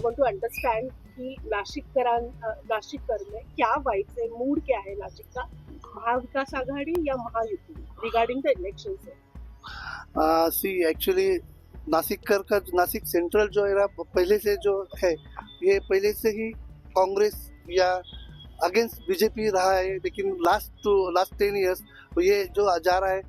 Want to understand कि नाशिककर में क्या वाइब्स है, मूड क्या है नाशिक का, महाविकास आघाड़ी या महायुति रिगार्डिंग द इलेक्शन से? सी एक्चुअली नासिक सेंट्रल जो है ना, पहले से जो है, ये पहले से ही कांग्रेस या अगेंस्ट बीजेपी रहा है, लेकिन लास्ट 10 इयर्स ये जो जा रहा है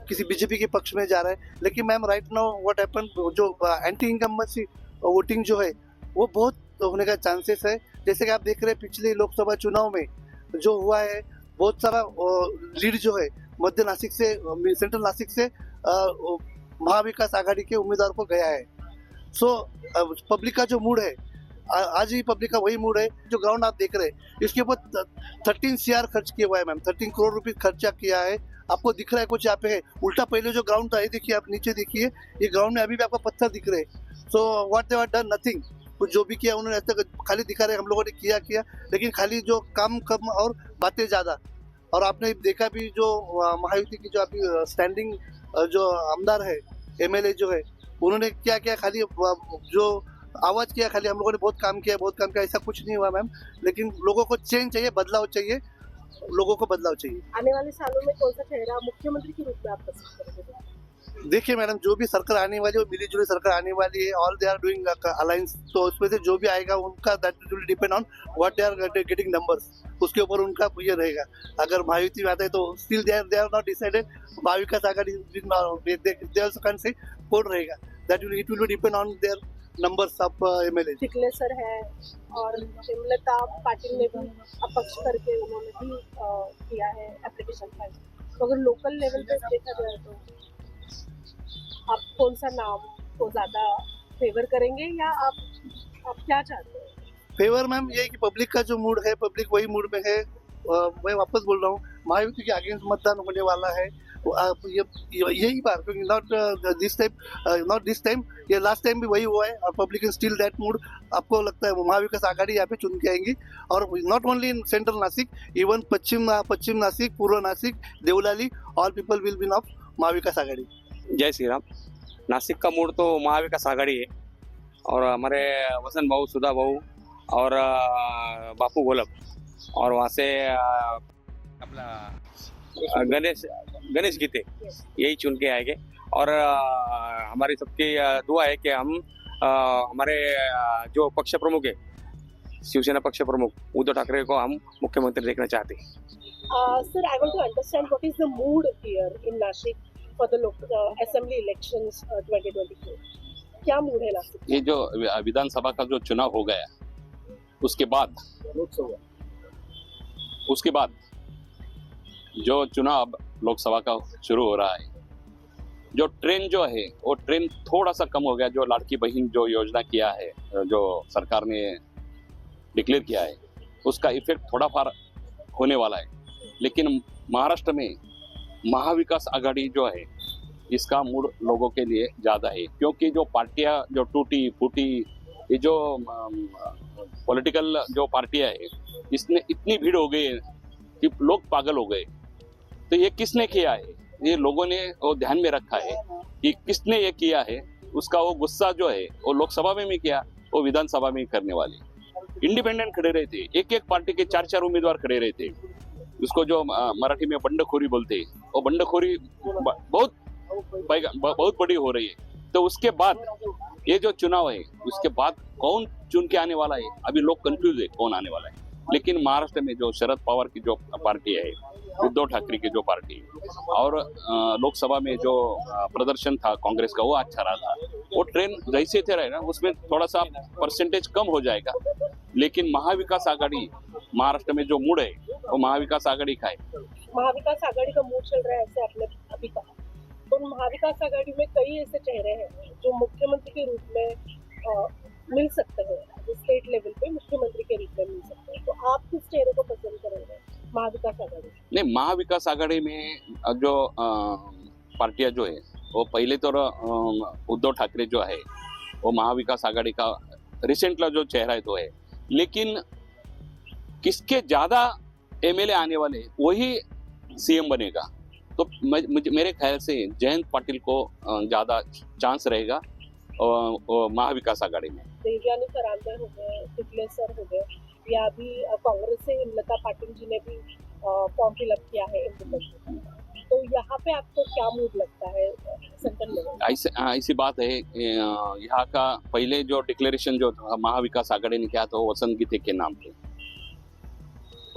किसी बीजेपी के पक्ष में जा रहा है। लेकिन ma'am right now what happen, जो एंटी इनकम्बेंसी वोटिंग जो है वो बहुत होने का चांसेस है। जैसे कि आप देख रहे हैं पिछले लोकसभा चुनाव में जो हुआ है, बहुत सारा लीड जो है मध्य नासिक से, सेंट्रल नासिक से महाविकास आघाड़ी के उम्मीदवार को गया है। सो पब्लिक का जो मूड है, आज ही पब्लिक का वही मूड है। जो ग्राउंड आप देख रहे हैं इसके ऊपर 13 CR खर्च किया हुआ है मैम, 13 करोड़ रुपए खर्चा किया है। आपको दिख रहा है कुछ यहाँ पे है उल्टा, पहले जो ग्राउंड था ये देखिए, आप नीचे देखिए, ये ग्राउंड में अभी भी आपको पत्थर दिख रहे हैं। So what they have done, nothing. कुछ जो भी किया उन्होंने ऐसा खाली दिखा रहे, हम लोगों ने किया, लेकिन खाली जो काम कम और बातें ज्यादा। और आपने देखा भी जो महायुति की जो अभी स्टैंडिंग जो आमदार है, MLA जो है, उन्होंने क्या किया, खाली जो आवाज किया, खाली हम लोगों ने बहुत काम किया, ऐसा कुछ नहीं हुआ मैम। लेकिन लोगों को चेंज चाहिए, बदलाव चाहिए, लोगों को बदलाव चाहिए। आने वाले सालों में कौन सा चेहरा मुख्यमंत्री के रूप में आप पसंद करेंगे? देखिए मैडम, जो भी सरकार आने वाली है वो मिली जुली सरकार आने वाली है। All they are doing alliance, तो उसमें से जो भी आएगा उनका that will depend on what they are getting numbers, उसके ऊपर उनका ये रहेगा। अगर महायुति में आता है तो still they are not decided, Maha Vikas Aghadi they also can say कौन रहेगा, it will depend on their numbers of MLA। Chikhale sir है और हेमलता पाटिल ने भी अपक्ष करके उन्होंने भी किया है एप्लीकेशन फाइल। तो अगर लोकल लेवल पे देखा जाए तो आप कौन सा नाम को ज्यादा फेवर करेंगे, या आप क्या चाहते हैं? फेवर मैम ये है कि पब्लिक का जो मूड है, पब्लिक वही मूड में है। मैं वापस बोल रहा हूँ, महायुति के अगेंस्ट मतदान होने वाला है। यही बार, क्योंकि नॉट दिस टाइम, ये लास्ट टाइम भी वही हुआ है। और public in still that mood. आपको लगता है महाविकास आघाड़ी यहाँ पे चुन के आएंगी, और not only in central Nashik, even पश्चिम नासिक, पूर्व Nashik, Deolali, all people will be of Maha Vikas Aghadi. जय श्री राम। नासिक का मूड तो महाविकास आघाड़ी है, और हमारे वसंत भाऊ, सुधा भाऊ और बापू गोलब, और वहाँ से अपना गणेश गीते, यही चुन के आएंगे। और हमारी सबकी दुआ है कि हम हमारे जो पक्ष प्रमुख है, शिवसेना पक्ष प्रमुख उद्धव ठाकरे को हम मुख्यमंत्री देखना चाहते हैं। Sir, I want to understand what is the mood here in Nashik for the assembly elections 2024। क्या मूड है नासिक? ये जो विधानसभा का जो चुनाव हो गया, उसके बाद जो चुनाव लोकसभा का शुरू हो रहा है, जो ट्रेंड जो है वो ट्रेंड थोड़ा सा कम हो गया। जो लाड़की बहन जो योजना किया है, जो सरकार ने डिक्लेयर किया है, उसका इफेक्ट थोड़ा फार होने वाला है। लेकिन महाराष्ट्र में महाविकास आघाड़ी जो है, इसका मूड लोगों के लिए ज़्यादा है, क्योंकि जो पार्टियां जो टूटी फूटी, ये जो पॉलिटिकल जो पार्टियां है, इसने इतनी भीड़ हो गई है कि लोग पागल हो गए। तो ये किसने किया है, ये लोगों ने वो ध्यान में रखा है कि किसने ये किया है। उसका वो गुस्सा जो है वो लोकसभा में भी किया, वो विधानसभा में करने वाले इंडिपेंडेंट खड़े रहे थे। एक पार्टी के 4 उम्मीदवार खड़े रहे थे। उसको जो मराठी में बंडखोरी बोलते हैं, वो बंडखोरी बहुत बड़ी हो रही है। तो उसके बाद ये जो चुनाव है, उसके बाद कौन चुन के आने वाला है, अभी लोग कंफ्यूज है कौन आने वाला है। लेकिन महाराष्ट्र में जो शरद पवार की जो पार्टी है, उद्धव ठाकरे की जो पार्टी, और लोकसभा में जो प्रदर्शन था कांग्रेस का, वो अच्छा रहा था। वो ट्रेंड जैसे थे रहे ना, उसमें थोड़ा सा परसेंटेज कम हो जाएगा। लेकिन महाविकास आघाड़ी, महाराष्ट्र में जो मूड है वो महाविकास आघाड़ी का है। महाविकास आघाड़ी का मूड चल रहा है, ऐसे आपने अभी कहा। तो महाविकास आघाड़ी में कई ऐसे चेहरे हैं जो मुख्यमंत्री के रूप में मिल सकते हैं, स्टेट लेवल पे मुख्यमंत्री के रूप में मिल सकते हैं। तो आप किस चेहरे को पसंद करेंगे महाविकास आघाड़ी? नहीं, महाविकास आघाड़ी में जो पार्टियां जो है, वो पहले तो उद्धव ठाकरे जो है वो महाविकास आघाड़ी का रिसेंटला जो चेहरा है तो है। लेकिन किसके ज्यादा MLA आने वाले वही CM बनेगा। तो मेरे ख्याल से जयंत पाटिल को ज्यादा चांस रहेगा महाविकास आघाड़ी में। देवयानी फरांदे हो गए, टिकले सर हो गए, या अभी कांग्रेस से हेमलता पाटिल जी ने भी फॉर्म फिलअप किया है इंडिपेंडेंट, तो यहाँ पे आपको क्या मूड लगता है सेंट्रल लेवल? ऐसी बात है, यहाँ का पहले जो डिक्लेरेशन जो था महाविकास आघाड़ी ने किया था वो वसंत गीते के नाम पे,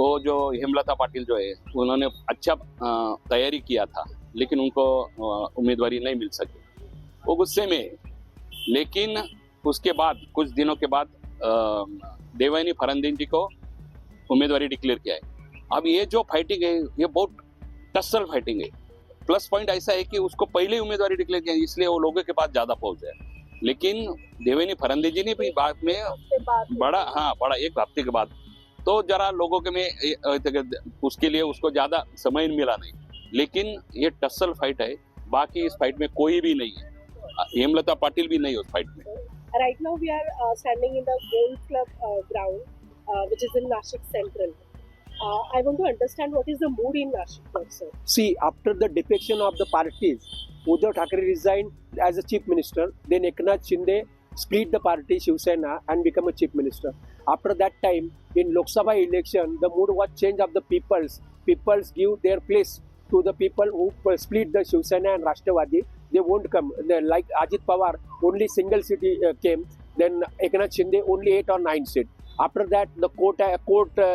वो जो हेमलता पाटिल जो है उन्होंने अच्छा तैयारी किया था, लेकिन उनको उम्मीदवारी नहीं मिल सकी, वो गुस्से में है। लेकिन उसके बाद कुछ दिनों के बाद देवयानी फरांदे जी को उम्मीदवारी डिक्लेयर किया है। अब ये जो फाइटिंग है ये बहुत टसल फाइटिंग है। प्लस पॉइंट ऐसा है कि उसको पहले ही उम्मीदवारी डिक्लेयर किया, इसलिए वो लोगों के पास ज्यादा पहुंच है। लेकिन देवयानी फरांदे जी ने भी बाद में बड़ा एक हफ्ते के बाद तो जरा लोगों के में उसके लिए उसको ज्यादा समय मिला नहीं, लेकिन ये टसल फाइट है। बाकी इस फाइट में कोई भी नहीं है, हेमलता पाटिल भी नहीं है उस फाइट में। Right now we are standing in the Gold Club ground, which is in Nashik Central. I want to understand what is the mood in Nashik, sir. See, after the defection of the parties, Uddhav Thackeray resigned as a chief minister. Then Eknath Shinde split the party Shiv Sena and become a chief minister. After that time, in Lok Sabha election, the mood was changed of the peoples. Peoples give their place to the people who split the Shiv Sena and Rashtravadi. They won't come. Like Ajit Pawar, only single city came. Then Eknath Shinde, only 8 or 9 seats. After that, the court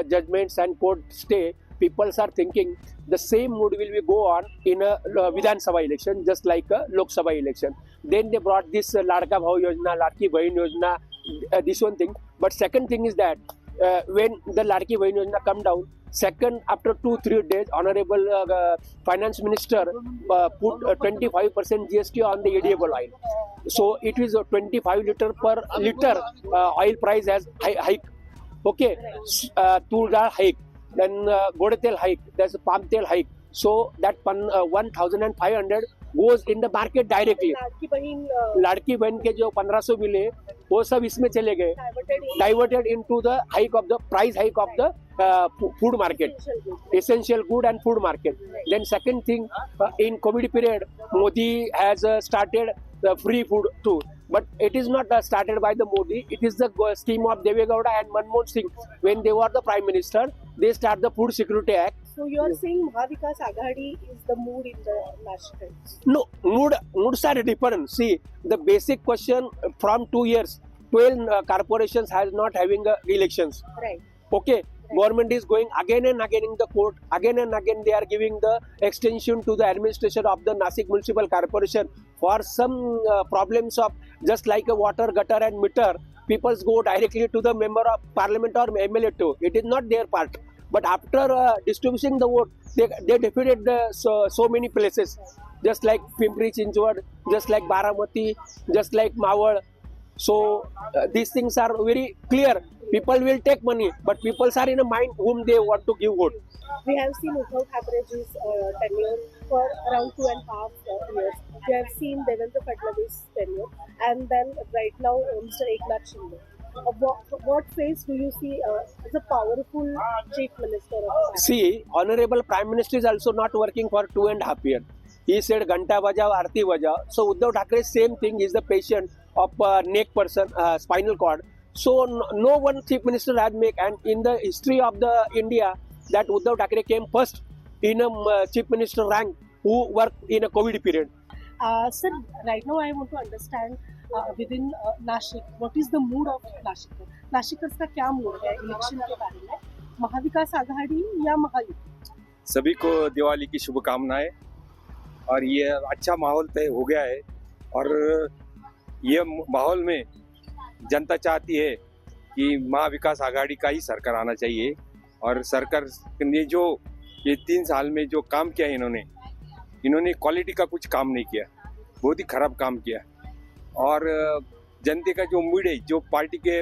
judgments and court stay, people are thinking the same mood will go on in a Vidhan Sabha election, just like a Lok Sabha election. Then they brought this Ladka Bhau Yojana, Ladki Bahin Yojana, this one thing. But second thing is that when the Ladki Bahin Yojana come down, second, after 2-3 days, Honorable Finance Minister put 25% GST on the edible oil. So it is 25 liter per liter oil price has hike. Okay, tur dal hike, then gode tel hike, there's a palm tel hike. So that 1,500 goes in the market directly. लाड़की बहन के जो 1500 मिले वो सब इसमें चले गए, diverted into the hike of the price hike of the food market, essential good and food market. Then second thing, in COVID period, Modi has started free food too. But it is not started by the Modi. It is the scheme of Deve Gowda and Manmohan Singh. When they were the Prime Minister, they start the Food Security Act. So you are saying Mahavikas Aghadi is the mood in the Nashik? No, moods are different. See, the basic question from 2 years, 12 corporations has not having elections. Right. Okay. Government is going again and again in the court. Again and again they are giving the extension to the administration of the Nashik Municipal Corporation for some problems of just like a water, gutter and meter. People go directly to the member of parliament or MLA too. It is not their part. But after distributing the vote, they defeated so many places. Just like Pimpri Chinchwad, just like Baramati, just like Mawad. So these things are very clear. People will take money, but people are in a mind whom they want to give vote. We have seen Uddhav Thackerae's tenure for around 2.5 years. We have seen Devendra Fadnavis' tenure, and then right now Mr. Eknath Shinde. What phase do you see as a powerful chief minister of? See, Honorable Prime Minister is also not working for 2.5 years. He said Ghanta Bajao, Aarti Bajao. So Uddhav Thackeray, same thing, is the patient of neck person, spinal cord. So no one chief minister had made, and in the history of the India, that Uddhav Thackeray came first in a chief minister rank who worked in a COVID period. Sir, right now I want to understand within Nashik, what is the mood of Nashik? Nashikers का क्या mood है election के बारे में? महाविकास आघाड़ी या महायुति? सभी को दिवाली की शुभकामनाएं। और ये अच्छा माहौल तय हो गया है, और ये माहौल में जनता चाहती है कि महाविकास आघाड़ी का ही सरकार आना चाहिए। और सरकार ने जो ये 3 साल में जो काम किया इन्होंने क्वालिटी का कुछ काम नहीं किया, बहुत ही खराब काम किया। और जनता का जो मूड है, जो पार्टी के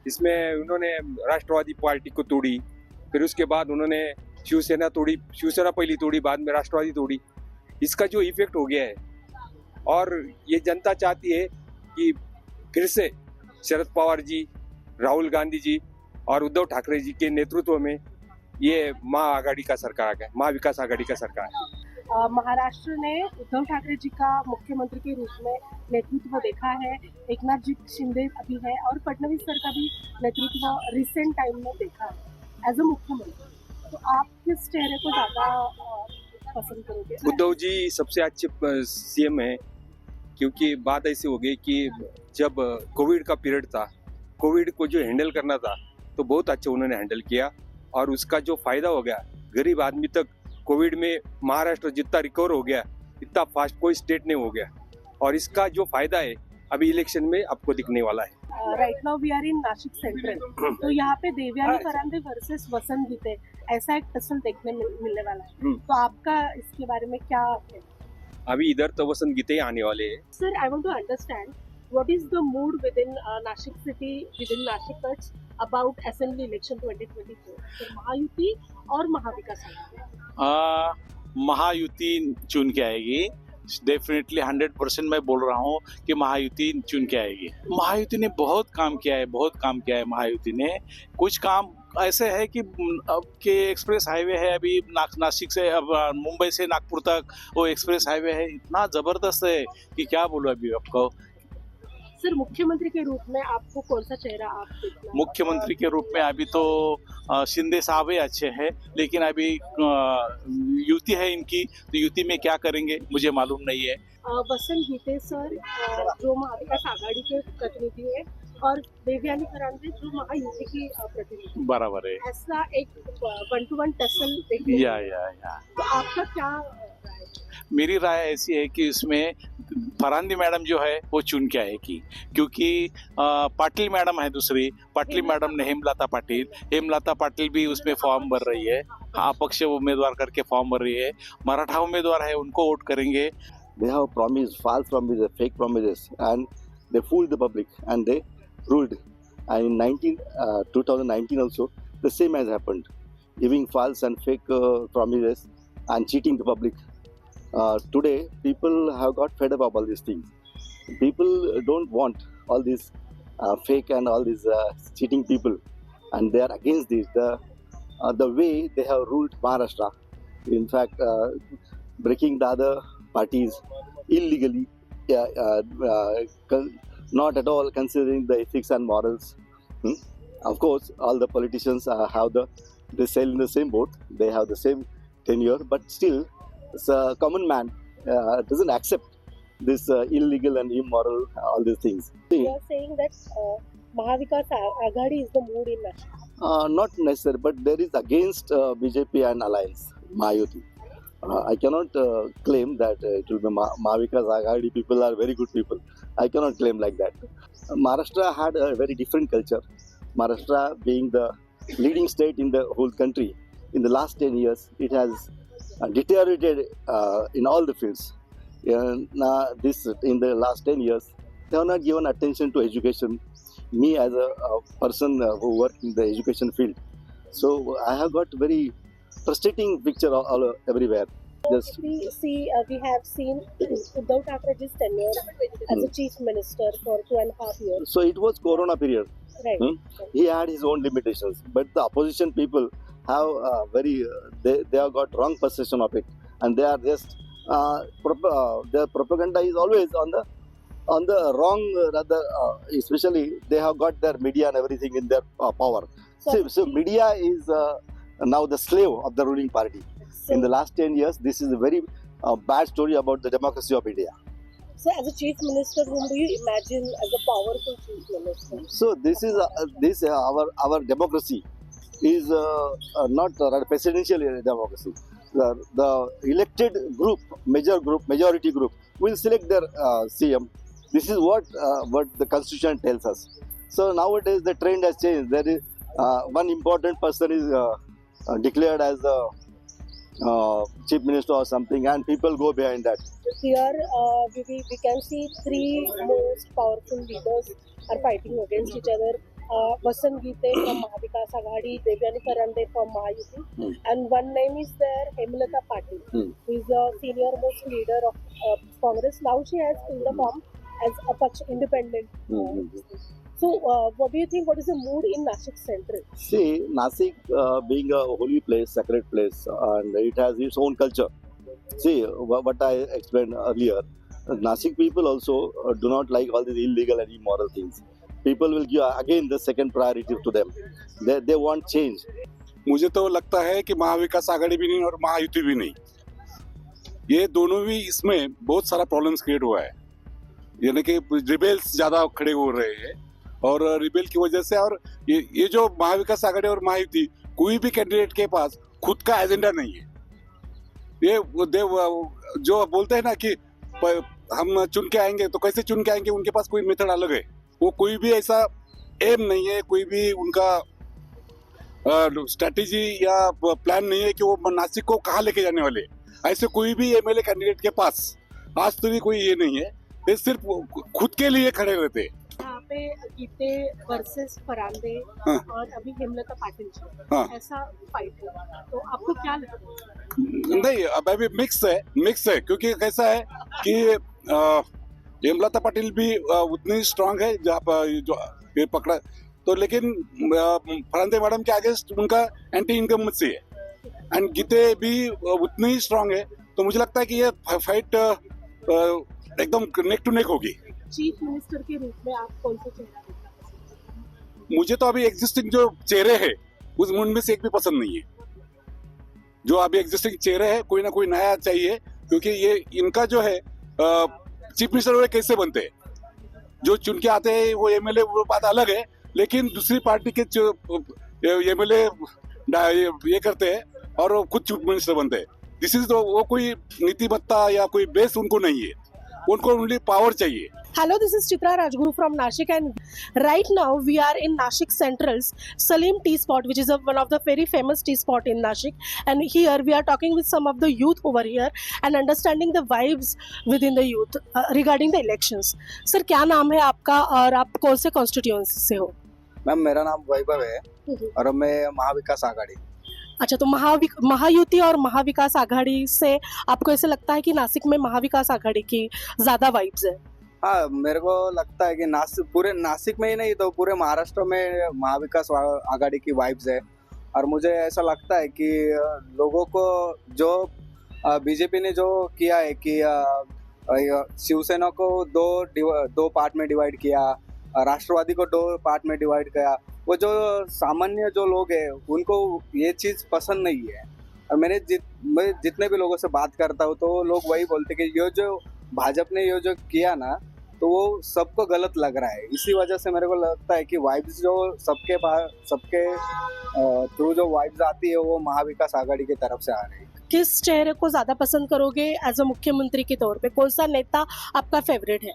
इसमें उन्होंने राष्ट्रवादी पार्टी को तोड़ी, फिर उसके बाद उन्होंने शिवसेना तोड़ी, शिवसेना पहली तोड़ी, बाद में राष्ट्रवादी तोड़ी। इसका जो इफेक्ट हो गया है, और ये जनता चाहती है कि फिर से शरद पवार जी, राहुल गांधी जी और उद्धव ठाकरे जी के नेतृत्व में ये महाविकास आघाड़ी का सरकार है। महाराष्ट्र ने उद्धव ठाकरे जी का मुख्यमंत्री के रूप में नेतृत्व देखा है, एकनाथ जी शिंदे अभी है और फडणवीस सर का भी नेतृत्व रिसेंट टाइम में देखा है एज अ मुख्यमंत्री। तो आप किस चेहरे को ज़्यादा पसंद करोगे? उद्धव जी सबसे अच्छे सीएम है, क्योंकि बात ऐसी हो गई कि जब कोविड का पीरियड था, कोविड को जो हैंडल करना था तो बहुत अच्छा उन्होंने हैंडल किया और उसका जो फायदा हो गया गरीब आदमी तक। कोविड में महाराष्ट्र जितना रिकवर हो गया इतना फास्ट कोई स्टेट नहीं हो गया, और इसका जो फायदा है अभी इलेक्शन में आपको दिखने वाला है। Right now we are in Nashik central, तो यहाँ पे देवयानी फरांदे वर्सेस वसंत गीते ऐसा एक टसल देखने मिलने वाला है, तो आपका इसके बारे में क्या है? अभी इधर तो वसंत गीते ही आने वाले हैं। Sir, I want to understand what is the mood within Nashik city, within Nashik Kutch about Assembly election 2024? So, Mahayuti और महाविकास आघाड़ी। महायुति चुन के आएगी, डेफिनेटली 100% मैं बोल रहा हूँ कि महायुति चुन के आएगी। महायुति ने बहुत काम किया है, बहुत काम किया है महायुति ने। कुछ काम ऐसे है कि अब के एक्सप्रेस हाईवे है अभी नासिक से, अब मुंबई से नागपुर तक वो एक्सप्रेस हाईवे है, इतना ज़बरदस्त है कि क्या बोलूँ अभी आपको। सर, मुख्यमंत्री के रूप में आपको कौन सा चेहरा आप देखना? मुख्यमंत्री के रूप में अभी तो शिंदे साहब ही अच्छे हैं, लेकिन अभी युति है इनकी, तो युति में क्या करेंगे मुझे मालूम नहीं है। वसंत गीते सर जो महाविकास आघाड़ी के प्रतिनिधि है और देवयानी फरांदे जो महायुति की प्रतिनिधि, बराबर है, ऐसा एक 1-to-1 टसल देखने को या तो आपका क्या राय है? मेरी राय ऐसी है कि इसमें फरांदी मैडम जो है वो चुन के आएगी, क्योंकि पाटिल मैडम है दूसरी, पाटिल मैडम ने हेमलता पाटिल भी उसमें फॉर्म भर रही है, अपक्ष उम्मीदवार करके फॉर्म भर रही है। मराठा उम्मीदवार है, उनको वोट करेंगे। They have promised false promises, fake promises, and they fooled the public and they ruled. And in 2019 also, the same has happened, giving false and fake promises and cheating the public. Today, people have got fed up of all these things. People don't want all these fake and all these cheating people, and they are against this. The way they have ruled Maharashtra, in fact, breaking the other parties illegally, not at all considering the ethics and morals. Of course, all the politicians they sail in the same boat, they have the same tenure, but still, the common man doesn't accept this illegal and immoral, all these things. You are saying that Mahavikas Aghadi is the mood in Nashik. Not necessary, but there is against BJP and alliance, Mahayuti. I cannot claim that it will be Mahavikas Aghadi people are very good people. I cannot claim like that. Maharashtra had a very different culture. Maharashtra being the leading state in the whole country, in the last 10 years, it has deteriorated in all the fields. In the last 10 years, they have not given attention to education. Me as a person who works in the education field, so I have got very frustrating picture all everywhere. Just We have seen Uddhav Thackeray's tenure as a chief minister for 2.5 years. so it was Corona period. Right. He had his own limitations, but the opposition people have they have got wrong perception of it, and they are just their propaganda is always on the wrong, especially they have got their media and everything in their power. So media is now the slave of the ruling party. In the last 10 years, this is a very bad story about the democracy of India. So, as a chief minister, whom do you imagine as a powerful chief minister? So this is our democracy is not a presidential democracy. The elected group, majority group, will select their CM. This is what the constitution tells us. So nowadays the trend has changed. There is one important person is declared as the chief minister or something, and people go behind that. Here, we can see three most powerful leaders are fighting against each other. Vasant Gite from Mahavikas Aghadi, Devyani Farande from Mahayuti, and one name is there, Hemlata Patil, who is the senior most leader of Congress. Now she has filled the form as a independent. So, what do you think? What is the mood in Nashik Central? See, Nasik being a holy place, sacred place, and it has its own culture. See, what I explained earlier, Nashik people also do not like all these illegal and immoral things. People will give again the second priority to them. They want change. मुझे तो लगता है कि महाविकास आघाड़ी भी नहीं और महायुति भी नहीं, ये दोनों भी इसमें बहुत सारा प्रॉब्लम्स क्रिएट हुआ है, यानी कि रिबेल्स ज्यादा खड़े हो रहे हैं और रिबेल की वजह से, और ये जो महाविकास आघाड़ी और महायुति, कोई भी कैंडिडेट के पास खुद का एजेंडा नहीं है। ये जो बोलते हैं ना कि हम चुन के आएंगे, तो कैसे चुन के आएंगे, उनके पास कोई मेथड अलग है। वो कोई भी ऐसा एम नहीं है, कोई भी उनका स्ट्रेटेजी या प्लान नहीं है कि वो नासिक को कहाँ लेके जाने वाले। ऐसे कोई भी एमएलए कैंडिडेट के पास आज तक कोई ये नहीं है, ये सिर्फ खुद के लिए खड़े रहते हैं। यहाँ पे गीते वर्सेस फरांदे हाँ। और अभी हेमलता पाटिल हाँ। ऐसा फाइट है, तो आपको क्या लगता है? नहीं, अब अभी मिक्स है क्योंकि कैसा है कि हेमलता पाटिल भी उतनी स्ट्रांग है जहाँ पर जो ये पकड़ा, तो लेकिन फरांदे मैडम के आगे उनका एंटी इनकम्बेंसी है, एंड गीते भी उतनी ही स्ट्रांग है। तो मुझे लगता है कि ये फाइट एकदम नेक टू नेक होगी। चीफ मिनिस्टर के रूप में आप कौन सा चेहरा देखना पसंद करेंगे? मुझे तो अभी एग्जिस्टिंग जो चेहरे हैं उस उनमें से एक भी पसंद नहीं है। जो अभी एग्जिस्टिंग चेहरे हैं, कोई ना कोई नया चाहिए, क्योंकि ये इनका जो है चीफ मिनिस्टर वो कैसे बनते हैं, जो चुन के आते हैं वो एमएलए, वो बात अलग है, लेकिन दूसरी पार्टी के जो एमएलए ये करते हैं और वो खुद चीफ मिनिस्टर बनते हैं। दिस इज वो कोई नीतिमत्ता या कोई बेस उनको नहीं है, उनको ओनली पावर चाहिए। Hello, this is Chitra Rajguru from Nashik, and right now we are in Nashik Central's Salim Tea Spot, which is one of the very famous tea spot in Nashik. And here we are talking with some of the youth over here and understanding the vibes within the youth regarding the elections. Sir, क्या नाम है आपका और आप कौन से constituency से हो? मैम, मेरा नाम वैभव है और मैं महाविकास आघाड़ी। अच्छा, तो महायुति और महाविकास आघाड़ी से आपको ऐसे लगता है कि नासिक में महाविकास आघाड़ी की ज्यादा वाइब्स है? हाँ, मेरे को लगता है कि पूरे नासिक में ही नहीं तो पूरे महाराष्ट्र में महाविकास आघाड़ी की वाइब्स है। और मुझे ऐसा लगता है कि लोगों को जो बीजेपी ने जो किया है कि शिवसेना को दो पार्ट में डिवाइड किया, राष्ट्रवादी को 2 पार्ट में डिवाइड किया, वो जो सामान्य जो लोग हैं उनको ये चीज़ पसंद नहीं है। और मैं जितने भी लोगों से बात करता हूँ तो लोग वही बोलते कि ये जो भाजपा ने ये जो किया ना, तो वो सबको गलत लग रहा है। इसी वजह से मेरे को लगता है कि वाइब्स जो सबके थ्रू जो वाइब्स आती है वो महाविकास आघाड़ी की तरफ से आ रही है। किस चेहरे को ज्यादा पसंद करोगे एज अ मुख्यमंत्री के तौर पे? कौन सा नेता आपका फेवरेट है?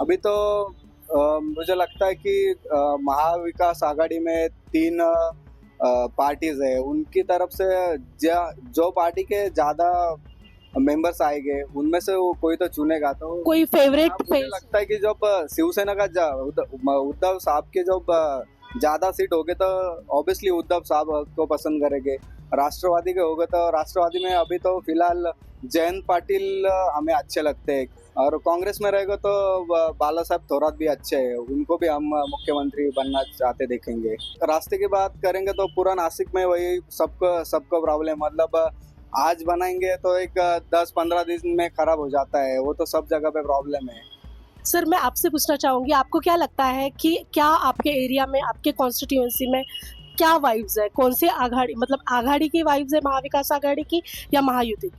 अभी तो मुझे लगता है कि महाविकास आघाड़ी में 3 पार्टीज है, उनकी तरफ से जो पार्टी के ज्यादा मेंबर्स आएंगे उनमें से वो कोई तो चुनेगा। तो कोई फेवरेट? मुझे लगता है कि जब शिवसेना का उद्धव साहब के जब ज्यादा सीट होगे तो ऑब्वियसली उद्धव साहब को पसंद करेंगे। राष्ट्रवादी के होगा तो राष्ट्रवादी में अभी तो फिलहाल जयंत पाटिल हमें अच्छे लगते हैं, और कांग्रेस में रहेगा तो बाला साहब थोरात भी अच्छे हैं, उनको भी हम मुख्यमंत्री बनना चाहते देखेंगे। रास्ते की बात करेंगे तो पूरा नासिक में वही सबको प्रॉब्लम, मतलब आज बनाएंगे तो एक 10-15 दिन में खराब हो जाता है, वो तो सब जगह पे प्रॉब्लम है। सर, मैं आपसे पूछना चाहूंगी, आपको क्या लगता है कि क्या आपके एरिया में, आपके कॉन्स्टिट्यूएंसी में क्या वाइब्स है? कौन से आघाड़ी, मतलब आघाड़ी की वाइब्स है महाविकास आघाड़ी की या महायुति की?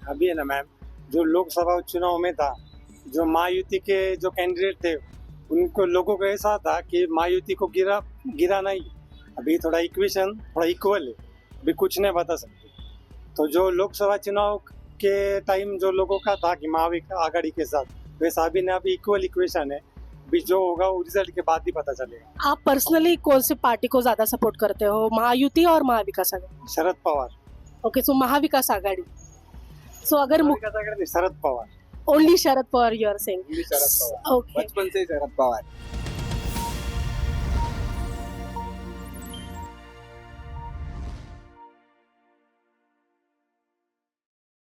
अभी है ना मैम, जो लोकसभा चुनाव में था, जो महायुति के जो कैंडिडेट थे उनको लोगों को ऐसा था कि महायुति को गिरा नहीं। अभी थोड़ा इक्वेशन थोड़ा इक्वल है, अभी कुछ नहीं बता सकते। तो जो लोकसभा चुनाव के टाइम जो लोगों का था कि महाविकास आघाड़ी के साथ, वैसा अभी ना अभी इक्वल इक्वेशन है। अभी जो होगा वो रिजल्ट के बाद ही पता चलेगा। आप पर्सनली कौन सी पार्टी को ज्यादा सपोर्ट करते हो, महायुति और Maha Vikas Aghadi? Sharad Pawar. Okay, so Maha Vikas Aghadi. So अगर Sharad Pawar, only Sharad Pawar you are saying? Sharad Pawar, okay, बचपन से शरद पवार।